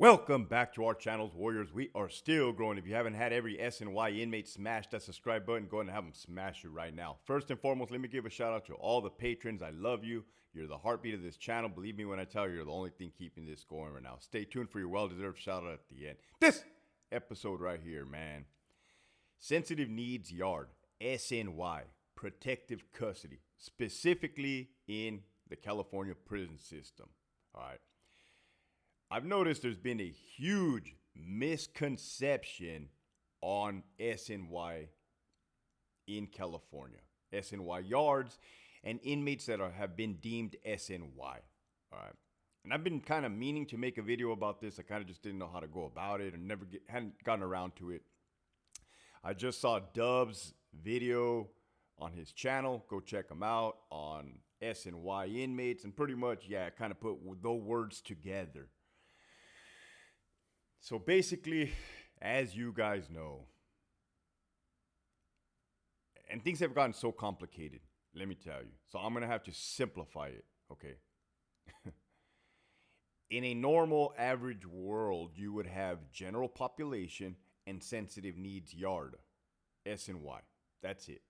Welcome back to our channels, Warriors. We are still growing. If you haven't had every SNY inmate smash that subscribe button, go ahead and have them smash it right now. First and foremost, let me give a shout out to all the patrons. I love you. You're the heartbeat of this channel. Believe me when I tell you, you're the only thing keeping this going right now. Stay tuned for your well-deserved shout out at the end. This episode right here, man. Sensitive Needs Yard, SNY, protective custody, specifically in the California prison system. All right. I've noticed there's been a huge misconception on SNY in California. SNY yards and inmates that have been deemed SNY. All right. And I've been kind of meaning to make a video about this. I kind of just didn't know how to go about it and hadn't gotten around to it. I just saw Dub's video on his channel. Go check him out on SNY inmates. And pretty much, yeah, kind of put those words together. So basically, as you guys know, and things have gotten so complicated, let me tell you. So I'm going to have to simplify it, okay? In a normal, average world, you would have general population and sensitive needs yard, SNY. That's it.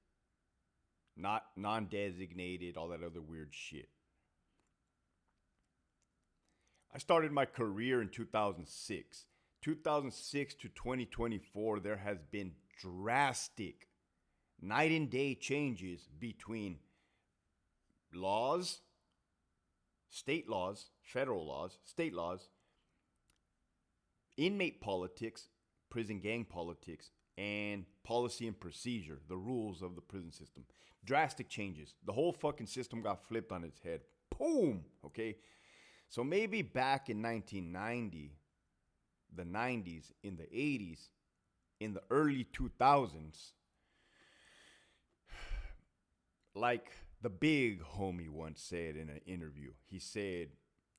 Not non-designated, all that other weird shit. I started my career in 2006. 2006 to 2024, there has been drastic night and day changes between laws, state laws, federal laws, state laws, inmate politics, prison gang politics, and policy and procedure, the rules of the prison system. Drastic changes. The whole fucking system got flipped on its head. Boom! Okay? So maybe back in 1990, the 90s, in the 80s, in the early 2000s, like the big homie once said in an interview, he said,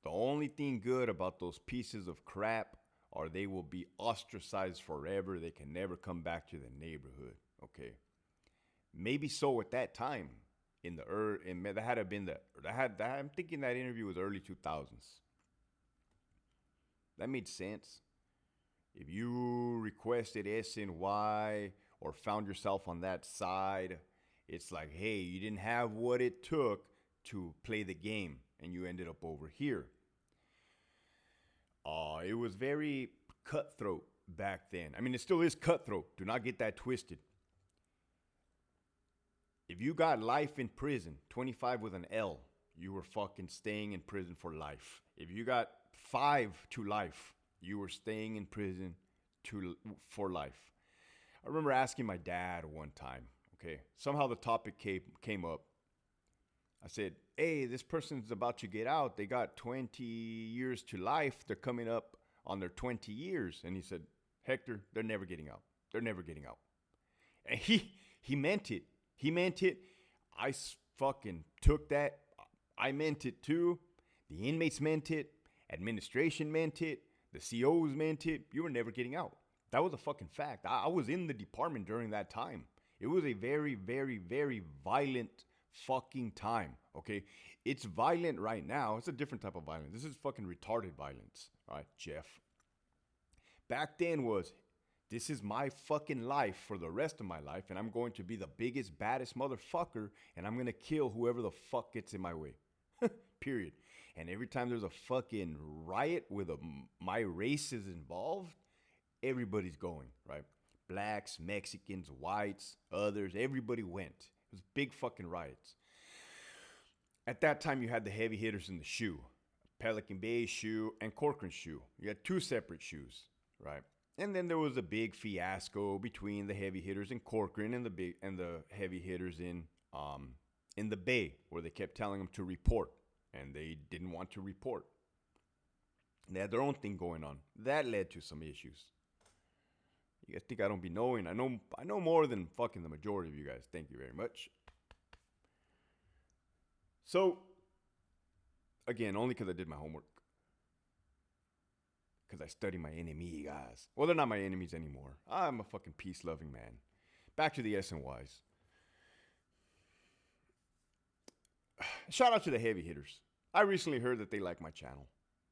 the only thing good about those pieces of crap are they will be ostracized forever. They can never come back to the neighborhood. Okay. Maybe so at that time in the that had to have been I'm thinking that interview was early 2000s. That made sense. If you requested SNY or found yourself on that side, it's like, hey, you didn't have what it took to play the game, and you ended up over here. It was very cutthroat back then. I mean, it still is cutthroat. Do not get that twisted. If you got life in prison, 25 with an L, you were fucking staying in prison for life. If you got 5 to life, you were staying in prison for life. I remember asking my dad one time, okay, somehow the topic came up. I said, hey, this person's about to get out. They got 20 years to life. They're coming up on their 20 years. And he said, Hector, they're never getting out. They're never getting out. And he meant it. He meant it. I fucking took that. I meant it too. The inmates meant it. Administration meant it. The COs meant it. You were never getting out. That was a fucking fact. I was in the department during that time. It was a very, very, very violent fucking time, okay? It's violent right now. It's a different type of violence. This is fucking retarded violence, all right, Jeff? Back then was, this is my fucking life for the rest of my life, and I'm going to be the biggest, baddest motherfucker, and I'm going to kill whoever the fuck gets in my way. Period. And every time there's a fucking riot with my race is involved, everybody's going, right? Blacks, Mexicans, whites, others, everybody went. It was big fucking riots. At that time, you had the heavy hitters in the shoe. Pelican Bay shoe and Corcoran shoe. You had 2 separate shoes, right? And then there was a big fiasco between the heavy hitters in Corcoran and the heavy hitters in the Bay, where they kept telling them to report. And they didn't want to report. They had their own thing going on. That led to some issues. You guys think I don't be knowing? I know more than fucking the majority of you guys. Thank you very much. So, again, only because I did my homework. Because I study my enemy, guys. Well, they're not my enemies anymore. I'm a fucking peace-loving man. Back to the SNYs. Shout out to the heavy hitters. I recently heard that they like my channel,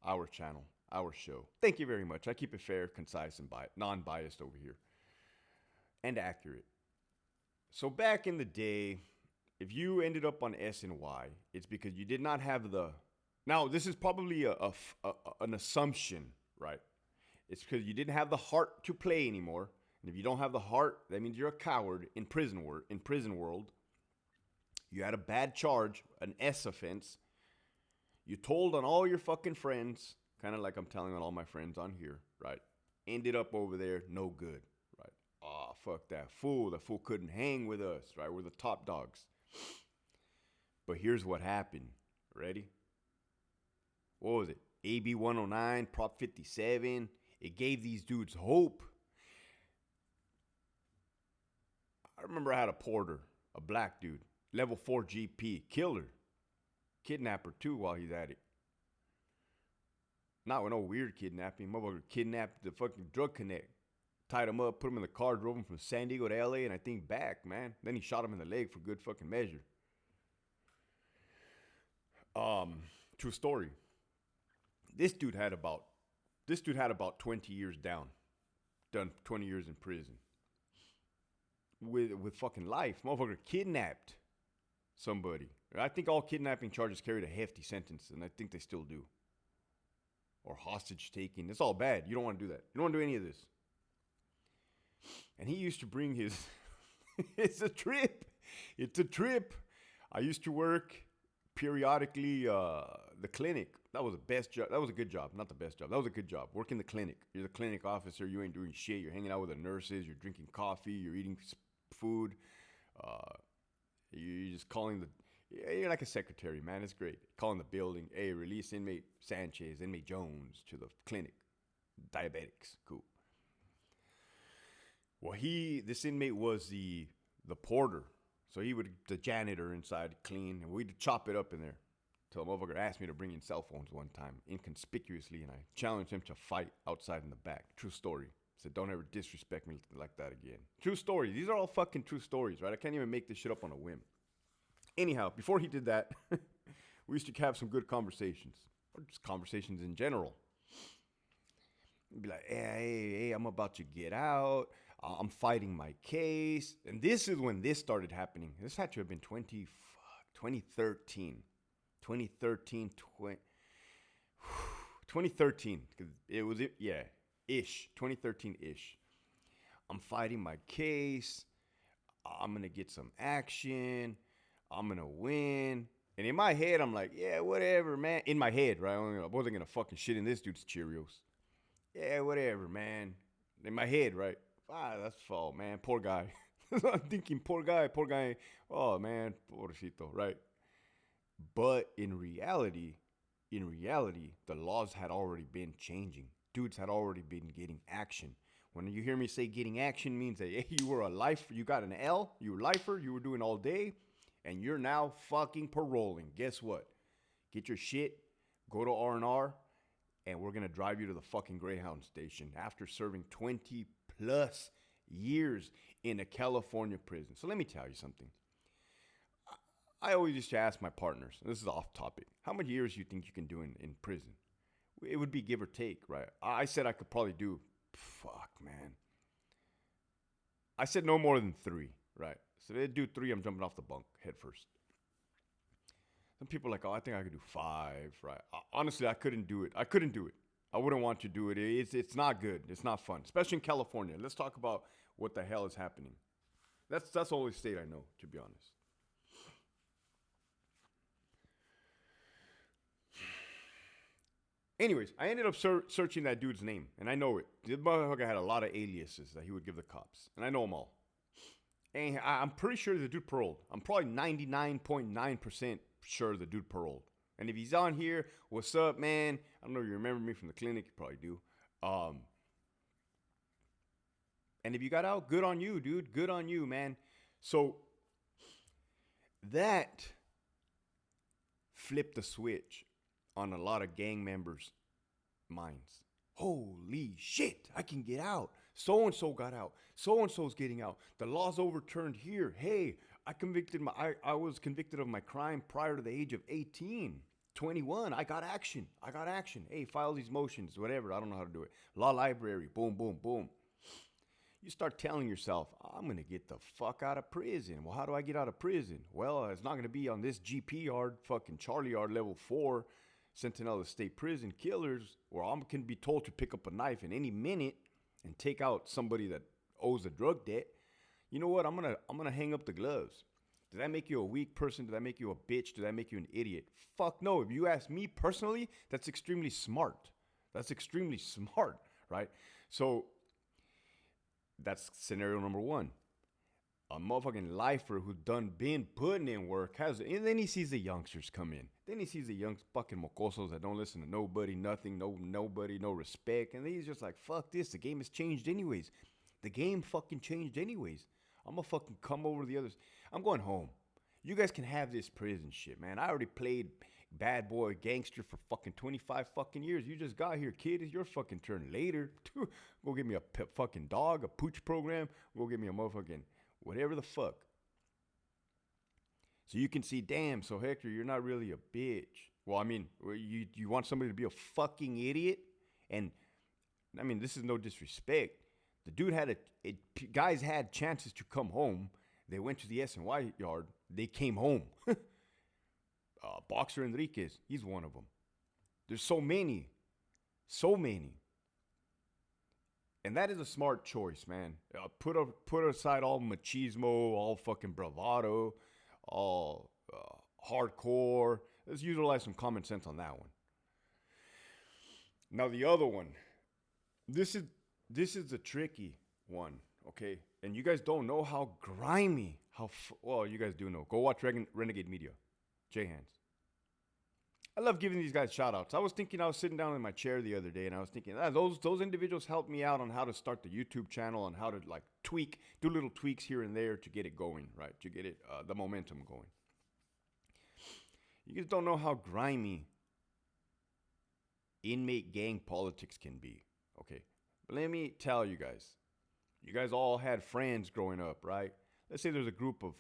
our channel. our show. Thank you very much. I keep it fair, concise, and non-biased over here, and accurate. So back in the day, if you ended up on SNY, it's because you did not have the. Now this is probably an assumption, right? It's because you didn't have the heart to play anymore. And if you don't have the heart, that means you're a coward in prison world. You had a bad charge, an S offense. You told on all your fucking friends, kind of like I'm telling on all my friends on here, right? Ended up over there, no good, right? Oh, fuck that fool. The fool couldn't hang with us, right? We're the top dogs. But here's what happened. Ready? What was it? AB 109, Prop 57. It gave these dudes hope. I remember I had a porter, a black dude, level 4 GP, killer, kidnapper too while he's at it. Not with no weird kidnapping. Motherfucker kidnapped the fucking drug connect. Tied him up, put him in the car, drove him from San Diego to LA, and I think back, man. Then he shot him in the leg for good fucking measure. True story. This dude had about 20 years down. Done 20 years in prison. With fucking life. Motherfucker kidnapped somebody. I think all kidnapping charges carried a hefty sentence, and I think they still do. Or hostage taking. It's all bad. You don't want to do that. You don't want to do any of this. And he used to bring his... It's a trip. It's a trip. I used to work periodically the clinic. That was the best job. That was a good job. Not the best job. That was a good job. Working the clinic. You're the clinic officer. You ain't doing shit. You're hanging out with the nurses. You're drinking coffee. You're eating food. You're just calling the... You're like a secretary, man. It's great. Calling the building. Hey, release inmate Sanchez, inmate Jones to the clinic. Diabetics. Cool. Well, this inmate was the porter. So he would, the janitor inside, clean, and we'd chop it up in there. Till a motherfucker asked me to bring in cell phones one time, inconspicuously, and I challenged him to fight outside in the back. True story. Said, don't ever disrespect me like that again. True story. These are all fucking true stories, right? I can't even make this shit up on a whim. Anyhow, before he did that, we used to have some good conversations. Or just conversations in general. He'd be like, hey, I'm about to get out. I'm fighting my case. And this is when this started happening. This had to have been 2013. 2013. It was, yeah, ish. 2013-ish. I'm fighting my case. I'm going to get some action. I'm going to win. And in my head, I'm like, yeah, whatever, man. In my head, right? I wasn't going to fucking shit in this dude's Cheerios. Yeah, whatever, man. In my head, right? That's fall, man. Poor guy. I'm thinking, poor guy. Oh, man, pobrecito, right? But in reality, the laws had already been changing. Dudes had already been getting action. When you hear me say getting action means that, hey, you were a lifer, you got an L, you were a lifer, you were doing all day, and you're now fucking paroling. Guess what? Get your shit, go to R&R, and we're going to drive you to the fucking Greyhound station after serving 20 plus years in a California prison. So let me tell you something. I always used to ask my partners, and this is off topic, how many years do you think you can do in prison? It would be give or take, right? I said I could probably do, man. I said no more than 3, right? So if they do 3, I'm jumping off the bunk head first. Some people are like, oh, I think I could do 5, right? Honestly, I couldn't do it. I wouldn't want to do it. It's not good. It's not fun, especially in California. Let's talk about what the hell is happening. That's the only state I know, to be honest. Anyways, I ended up searching that dude's name, and I know it. The motherfucker had a lot of aliases that he would give the cops, and I know them all. And I'm pretty sure the dude paroled. I'm probably 99.9% sure the dude paroled. And if he's on here, what's up, man? I don't know if you remember me from the clinic. You probably do. And if you got out, good on you, dude. Good on you, man. So that flipped the switch on a lot of gang members' minds. Holy shit, I can get out. So-and-so got out. So-and-so's getting out. The law's overturned here. Hey, I was convicted of my crime prior to the age of 18. 21. I got action. I got action. Hey, file these motions, whatever. I don't know how to do it. Law library. Boom, boom, boom. You start telling yourself, I'm going to get the fuck out of prison. Well, how do I get out of prison? Well, it's not going to be on this GP yard, fucking Charlie yard, level 4, Sentinel State Prison killers, where I'm going to be told to pick up a knife in any minute and take out somebody that owes a drug debt. You know what? I'm gonna hang up the gloves. Does that make you a weak person? Does that make you a bitch? Does that make you an idiot? Fuck no. If you ask me personally, that's extremely smart. That's extremely smart, right? So that's scenario number one. A motherfucking lifer who's been putting in work and then he sees the youngsters come in. Then he sees the young fucking mocosos that don't listen to nobody, nothing, nobody, no respect. And then he's just like, fuck this. The game has changed anyways. The game fucking changed anyways. I'm gonna fucking come over the others. I'm going home. You guys can have this prison shit, man. I already played bad boy gangster for fucking 25 fucking years. You just got here, kid. It's your fucking turn later. Go get me a fucking dog, a pooch program. Go get me a motherfucking whatever the fuck. So you can see, damn, so Hector, you're not really a bitch. Well, I mean, you want somebody to be a fucking idiot? And, I mean, this is no disrespect. The dude guys had chances to come home. They went to the SNY yard. They came home. Boxer Enriquez, he's one of them. There's so many. So many. And that is a smart choice, man. Put aside all machismo, all fucking bravado, all hardcore. Let's utilize some common sense on that one. Now the other one. This is the tricky one, okay? And you guys don't know how grimy, well, you guys do know. Go watch Renegade Media. J-Hands. I love giving these guys shout outs. I was sitting down in my chair the other day and I was thinking, those individuals helped me out on how to start the YouTube channel and how to like do little tweaks here and there to get it going, right? To get it, the momentum going. You guys don't know how grimy inmate gang politics can be, okay? But let me tell you guys all had friends growing up, right? Let's say there's a group of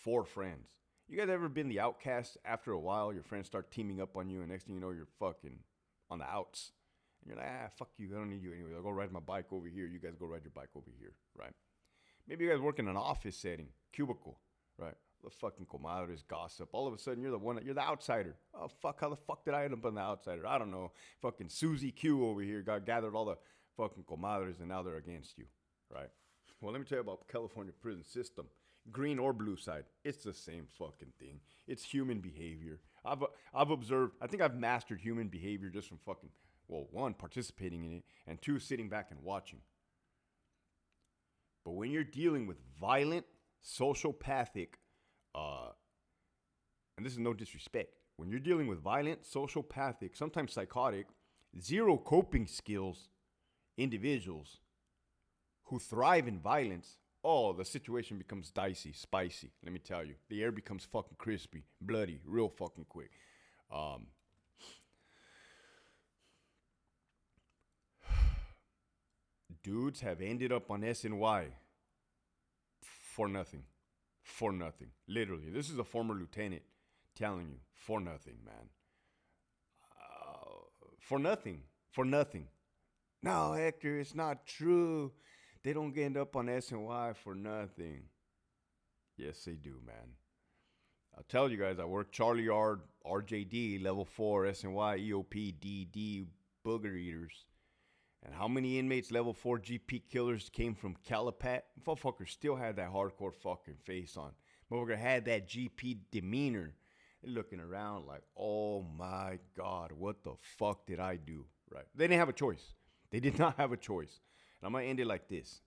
4 friends. You guys ever been the outcast? After a while, your friends start teaming up on you, and next thing you know, you're fucking on the outs. And you're like, fuck you, I don't need you anyway. I'll go ride my bike over here. You guys go ride your bike over here, right? Maybe you guys work in an office setting, cubicle, right? The fucking comadres gossip. All of a sudden, you're the outsider. Oh, fuck, how the fuck did I end up on the outsider? I don't know. Fucking Susie Q over here gathered all the fucking comadres, and now they're against you, right? Well, let me tell you about California prison system. Green or blue side, it's the same fucking thing. It's human behavior. I've observed, I think I've mastered human behavior just from fucking, well, 1, participating in it, and 2, sitting back and watching. But when you're dealing with violent, sociopathic, and this is no disrespect, when you're dealing with violent, sociopathic, sometimes psychotic, zero coping skills individuals who thrive in violence, oh, the situation becomes dicey, spicy. Let me tell you. The air becomes fucking crispy, bloody, real fucking quick. Dudes have ended up on SNY for nothing. For nothing. Literally. This is a former lieutenant telling you. For nothing, man. For nothing. For nothing. No, Hector, it's not true. They don't end up on SNY for nothing. Yes, they do, man. I'll tell you guys, I work Charlie Yard, RJD, level 4, SNY, EOP, DD, booger eaters. And how many inmates level 4 GP killers came from Calipat? Motherfucker still had that hardcore fucking face on. Motherfucker had that GP demeanor. They're looking around like, oh my God, what the fuck did I do? Right? They didn't have a choice. They did not have a choice. And I'm going to end it like this,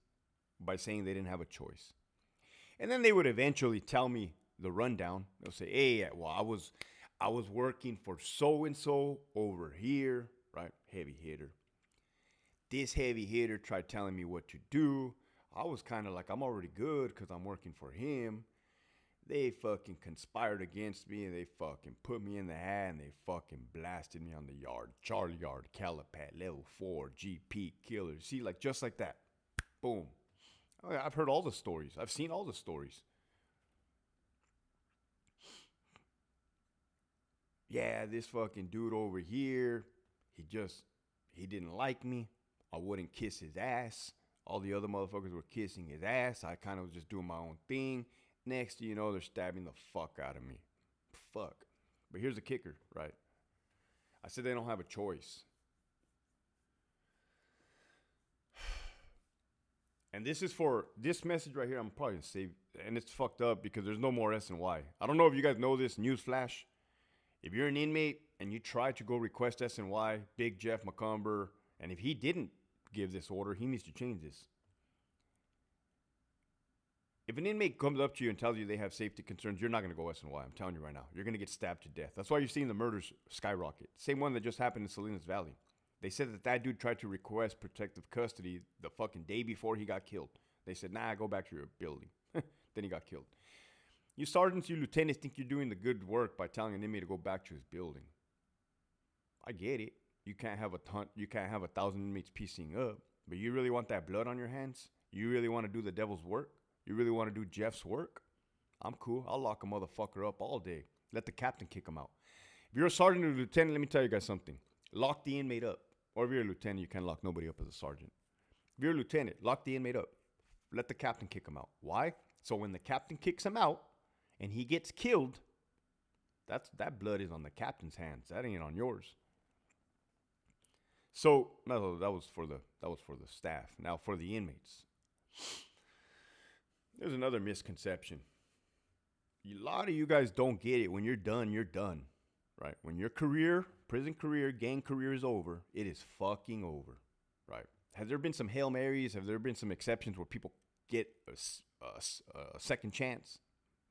by saying they didn't have a choice. And then they would eventually tell me the rundown. They'll say, hey, well, I was working for so-and-so over here, right? Heavy hitter. This heavy hitter tried telling me what to do. I was kind of like, I'm already good because I'm working for him. They fucking conspired against me and they fucking put me in the hat and they fucking blasted me on the yard. Charlie Yard, Calipat, level 4, GP, killer. See, like just like that. Boom. I've heard all the stories. I've seen all the stories. yeah, this fucking dude over here, he didn't like me. I wouldn't kiss his ass. All the other motherfuckers were kissing his ass. I kind of was just doing my own thing. Next thing you know, they're stabbing the fuck out of me. Fuck. But here's the kicker, right? I said they don't have a choice. And this is for this message right here. I'm probably gonna save, and it's fucked up because there's no more SNY. I don't know if you guys know this. Newsflash: if you're an inmate and you try to go request SNY, Big Jeff McCumber, and if he didn't give this order, he needs to change this. If an inmate comes up to you and tells you they have safety concerns, you're not going to go SNY. I'm telling you right now. You're going to get stabbed to death. That's why you're seeing the murders skyrocket. Same one that just happened in Salinas Valley. They said that dude tried to request protective custody the fucking day before he got killed. They said, nah, go back to your building. Then he got killed. You sergeants, you lieutenants think you're doing the good work by telling an inmate to go back to his building. I get it. You can't have 1,000 inmates piecing up, but you really want that blood on your hands? You really want to do the devil's work? You really want to do Jeff's work? I'm cool. I'll lock a motherfucker up all day. Let the captain kick him out. If you're a sergeant or a lieutenant, let me tell you guys something. Lock the inmate up. Or if you're a lieutenant, you can't lock nobody up as a sergeant. If you're a lieutenant, lock the inmate up. Let the captain kick him out. Why? So when the captain kicks him out and he gets killed, that blood is on the captain's hands. That ain't on yours. So no, that was for the staff. Now for the inmates. There's another misconception. A lot of you guys don't get it. When you're done, you're done. Right? When your career, prison career, gang career is over, it is fucking over. Right? Has there been some Hail Marys? Have there been some exceptions where people get a second chance?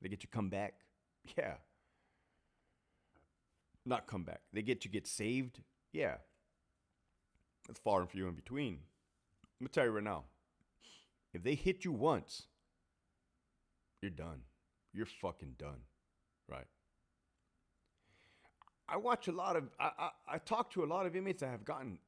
They get you come back? Yeah. Not come back. They get saved? Yeah. That's far and few in between. I'm going to tell you right now. If they hit you once, you're done. You're fucking done. Right? I talk to a lot of inmates that have gotten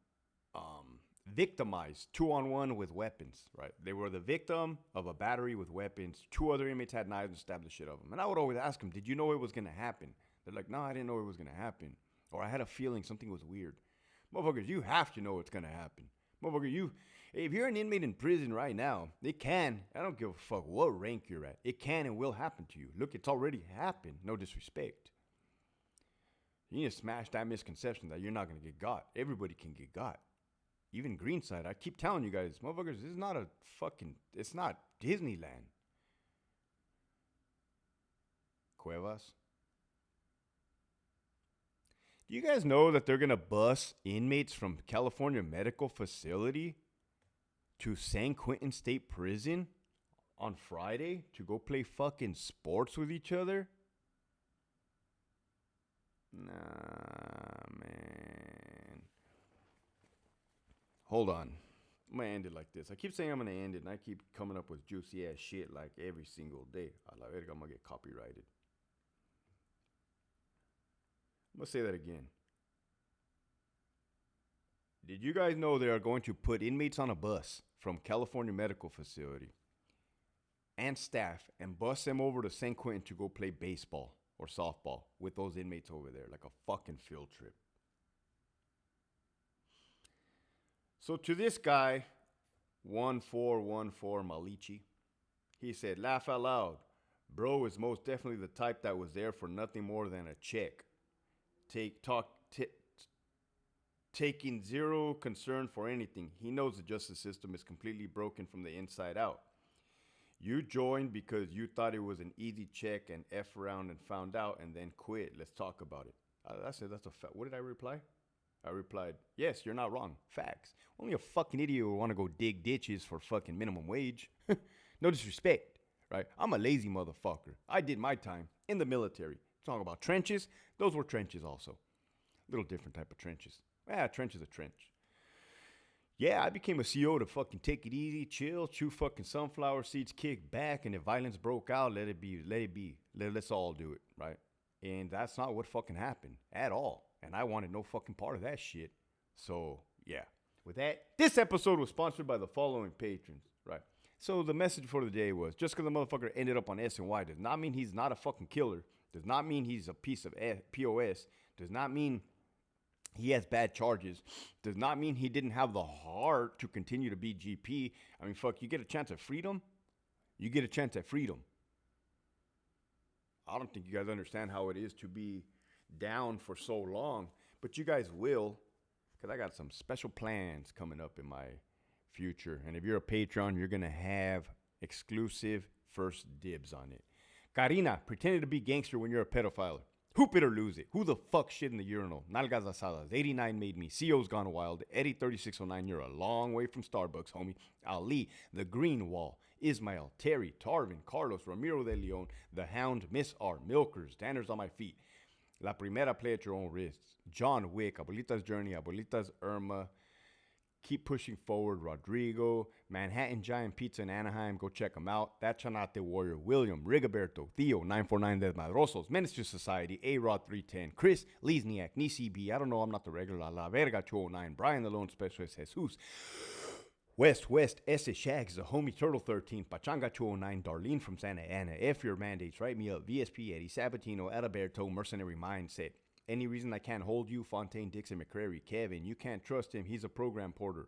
victimized 2-on-1 with weapons, right? They were the victim of a battery with weapons. 2 other inmates had knives and stabbed the shit out of them. And I would always ask them, did you know it was going to happen? They're like, no, I didn't know it was going to happen. Or I had a feeling something was weird. Motherfuckers, you have to know it's going to happen. Motherfucker, if you're an inmate in prison right now, it can, I don't give a fuck what rank you're at. It can and will happen to you. Look, it's already happened. No disrespect. You need to smash that misconception that you're not going to get got. Everybody can get got. Even Greenside. I keep telling you guys, motherfuckers, this is not it's not Disneyland. Cuevas. Do you guys know that they're going to bus inmates from California Medical Facility to San Quentin State Prison on Friday to go play fucking sports with each other? Nah, man. Hold on. I'm going to end it like this. I keep saying I'm going to end it, and I keep coming up with juicy ass shit like every single day. I'm going to get copyrighted. I'm going to say that again. Did you guys know they are going to put inmates on a bus from California Medical Facility and staff and bus them over to San Quentin to go play baseball or softball with those inmates over there, like a fucking field trip? So to this guy, 1414 Malichi, he said, laugh out loud. Bro is most definitely the type that was there for nothing more than a check. Taking zero concern for anything. He knows the justice system is completely broken from the inside out. You joined because you thought it was an easy check and F around and found out and then quit. Let's talk about it. I said, that's a fact. What did I reply? I replied, yes, you're not wrong. Facts. Only a fucking idiot would want to go dig ditches for fucking minimum wage. No disrespect, right? I'm a lazy motherfucker. I did my time in the military. Talking about trenches, those were trenches also. Little different type of trenches. Yeah, trench is a trench. Yeah, I became a CO to fucking take it easy, chill, chew fucking sunflower seeds, kick back, and if violence broke out, let it be. Let's all do it, right? And that's not what fucking happened at all. And I wanted no fucking part of that shit. So, yeah. With that, this episode was sponsored by the following patrons, right? So the message for the day was, just because the motherfucker ended up on SNY does not mean he's not a fucking killer. Does not mean he's a piece of POS. Does not mean he has bad charges. Does not mean he didn't have the heart to continue to be GP. I mean, fuck, you get a chance at freedom, you get a chance at freedom. I don't think you guys understand how it is to be down for so long, but you guys will, because I got some special plans coming up in my future. And if you're a Patreon, you're going to have exclusive first dibs on it. Karina, pretending to be gangster when you're a pedophile. Hoop it or lose it. Who the fuck shit in the urinal? Nalgas asadas. 89 made me. CO's gone wild. Eddie 3609, you're a long way from Starbucks, homie. Ali, the Green Wall. Ismael, Terry, Tarvin, Carlos, Ramiro de Leon, The Hound, Miss R, Milkers, Danners on my feet. La Primera, play at your own risks. John Wick, Abuelita's Journey, Abuelita's Irma. Keep pushing forward, Rodrigo. Manhattan Giant Pizza in Anaheim, go check them out. That Chanate Warrior, William, Rigoberto, Theo, 949 Desmadrosos, Menace to Society, A-Rod 310, Chris, Lizniak, Nisi B, I don't know, I'm not the regular, La Verga 209, Brian the Lone Specialist, Jesus, West, S. Shags, the Homie Turtle 13, Pachanga 209, Darlene from Santa Ana, F Your Mandates, Write Me Up, VSP, Eddie Sabatino, Adalberto, Mercenary Mindset. Any reason I can't hold you? Fontaine, Dixon, McCrary, Kevin. You can't trust him. He's a program porter.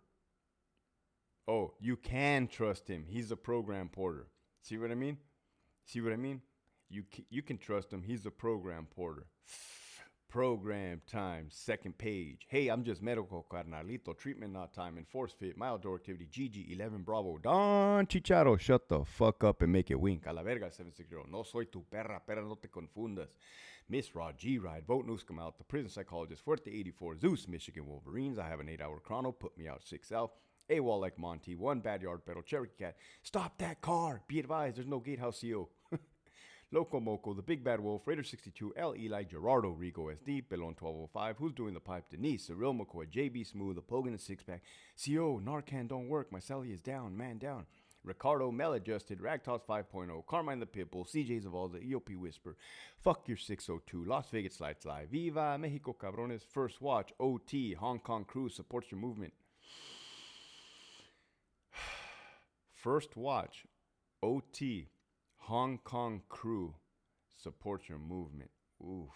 Oh, you can trust him. He's a program porter. See what I mean? See what I mean? You can trust him. He's a program porter. Program time. Second page. Hey, I'm just medical, carnalito. Treatment not time. Enforce fit. Mild door activity. GG 11 Bravo. Don Chicharo. Shut the fuck up and make it wink. A la verga 760. No soy tu perra. Perra no te confundas. Miss Rod, G-Ride, Vote News come out, The Prison Psychologist, Fuerte 84, Zeus, Michigan Wolverines, I have an 8-hour chrono, put me out 6L, AWOL like Monty, One Bad Yard Pedal, Cherokee Cat, Stop that car, be advised, there's no Gatehouse CO, Loco Moco, The Big Bad Wolf, Raider 62, L. Eli, Gerardo, Rigo SD, Pelon 1205, Who's Doing the Pipe, Denise, Cyril McCoy, JB Smooth, The Pogan and Six Pack, CO, Narcan don't work, my celly is down, man down. Ricardo, Maladjusted, Ragtoss 5.0, Carmine the Pitbull, CJ Zavalza, EOP Whisper, Fuck Your 602, Las Vegas Slides Live, Viva Mexico Cabrones, First Watch, OT, Hong Kong Crew supports your movement. First Watch, OT, Hong Kong Crew supports your movement. Oof.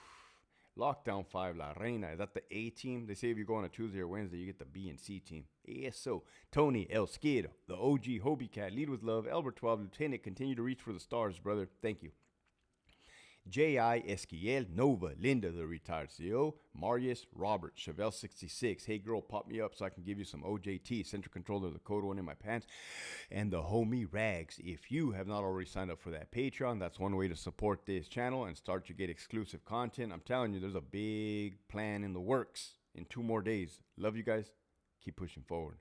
Lockdown 5, La Reina. Is that the A team? They say if you go on a Tuesday or Wednesday, you get the B and C team. ASO. Tony, El Skid, the OG, Hobie Cat, Lead with Love, Albert 12, Lieutenant, continue to reach for the stars, brother. Thank you. J.I. Esquiel, Nova, Linda, the retired CEO, Marius, Robert, Chevelle 66. Hey girl, pop me up so I can give you some OJT, Central Controller, the code one in my pants, and the homie Rags. If you have not already signed up for that Patreon, that's one way to support this channel and start to get exclusive content. I'm telling you, there's a big plan in the works in 2 more days. Love you guys. Keep pushing forward.